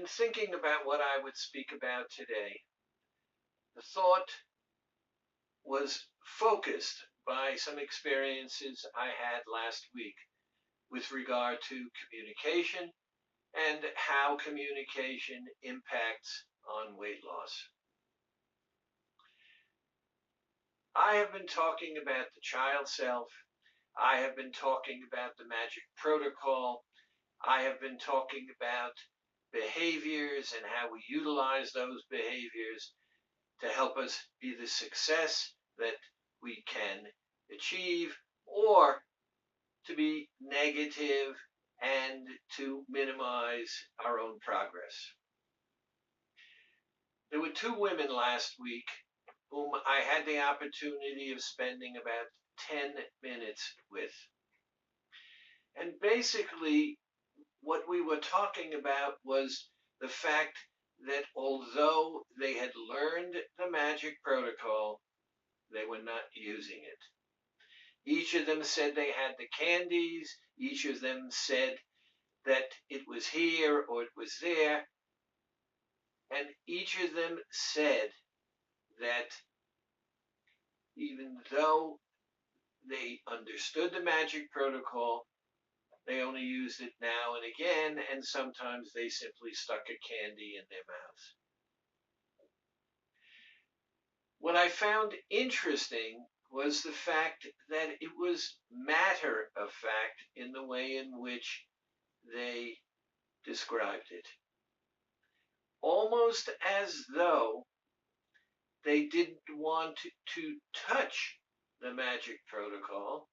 thinking about what I would speak about today, the thought was focused by some experiences I had last week with regard to communication and how communication impacts on weight loss. I have been talking about the child self. I have been talking about the magic protocol. I have been talking about behaviors and how we utilize those behaviors to help us be the success that we can achieve, or to be negative and to minimize our own progress. There were two women last week whom I had the opportunity of spending about 10 minutes with. And basically, what we were talking about was the fact that although they had learned the magic protocol, they were not using it. Each of them said they had the candies. Each of them said that it was here or it was there. And each of them said that even though they understood the magic protocol, they only used it now and again, and sometimes they simply stuck a candy in their mouth. What I found interesting was the fact that it was matter of fact in the way in which they described it. Almost as though they didn't want to touch the magic protocol,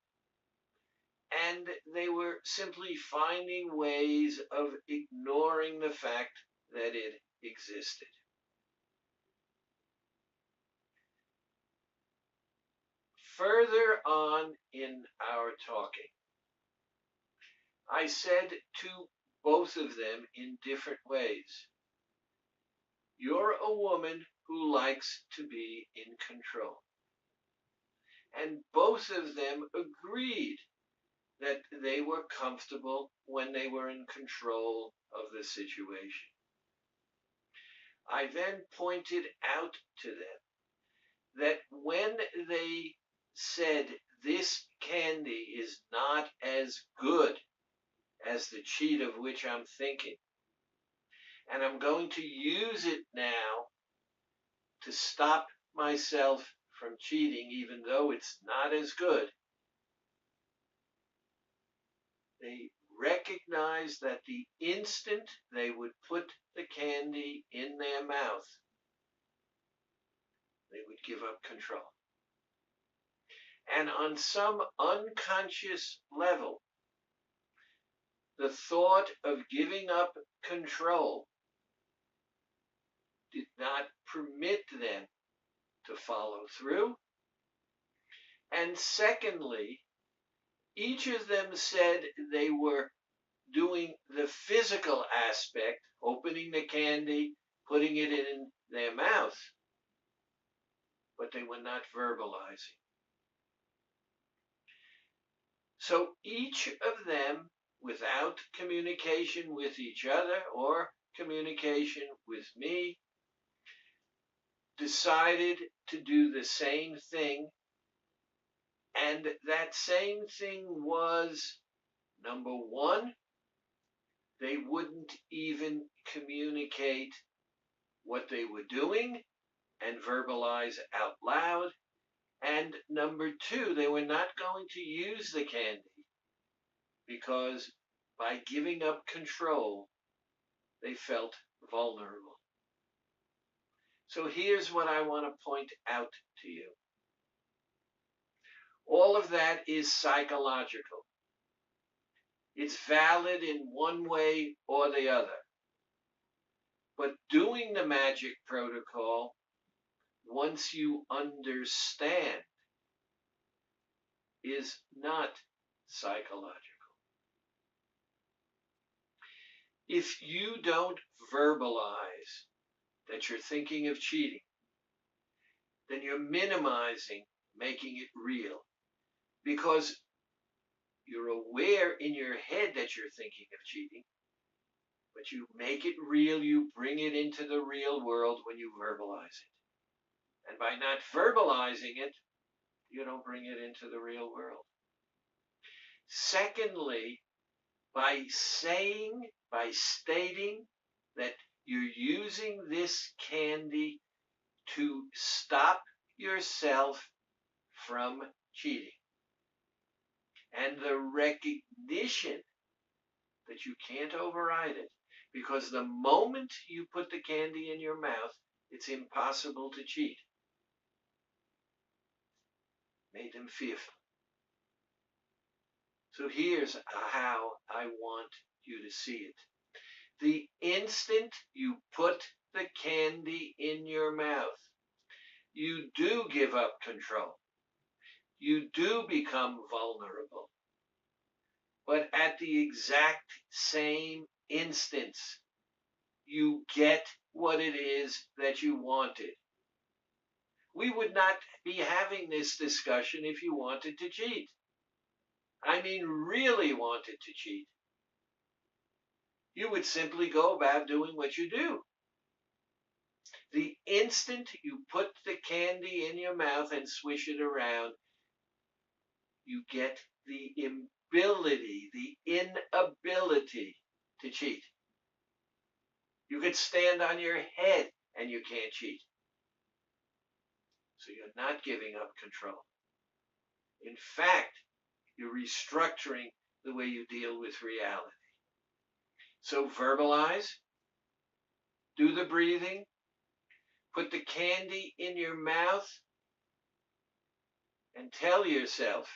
and they were simply finding ways of ignoring the fact that it existed. Further on in our talking, I said to both of them in different ways, you're a woman who likes to be in control. And both of them agreed that they were comfortable when they were in control of the situation. I then pointed out to them that when they said this candy is not as good as the cheat of which I'm thinking, and I'm going to use it now to stop myself from cheating, even though it's not as good, they recognized that the instant they would put the candy in their mouth, they would give up control. And on some unconscious level, the thought of giving up control did not permit them to follow through. And secondly, each of them said they were doing the physical aspect, opening the candy, putting it in their mouth, but they were not verbalizing. So each of them, without communication with each other or communication with me, decided to do the same thing. And that same thing was, number one, they wouldn't even communicate what they were doing and verbalize out loud. And number two, they were not going to use the candy because by giving up control, they felt vulnerable. So here's what I want to point out to you. All of that is psychological. It's valid in one way or the other. But doing the magic protocol, once you understand, is not psychological. If you don't verbalize that you're thinking of cheating, then you're minimizing making it real because you're aware in your head that you're thinking of cheating, But you make it real, you bring it into the real world when you verbalize it. And by not verbalizing it, you don't bring it into the real world. Secondly, by stating that you're using this candy to stop yourself from cheating. And the recognition that you can't override it, because the moment you put the candy in your mouth, it's impossible to cheat. Made them fearful. So here's how I want you to see it. The instant you put the candy in your mouth, you do give up control. You do become vulnerable. But at the exact same instance, you get what it is that you wanted. We would not be having this discussion if you wanted to cheat. I mean, really wanted to cheat. You would simply go about doing what you do. The instant you put the candy in your mouth and swish it around, you get the inability to cheat. You could stand on your head and you can't cheat. So you're not giving up control. In fact, you're restructuring the way you deal with reality. So verbalize, do the breathing, put the candy in your mouth, and tell yourself,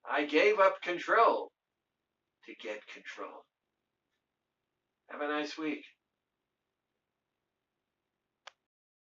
I gave up control to get control. Have a nice week.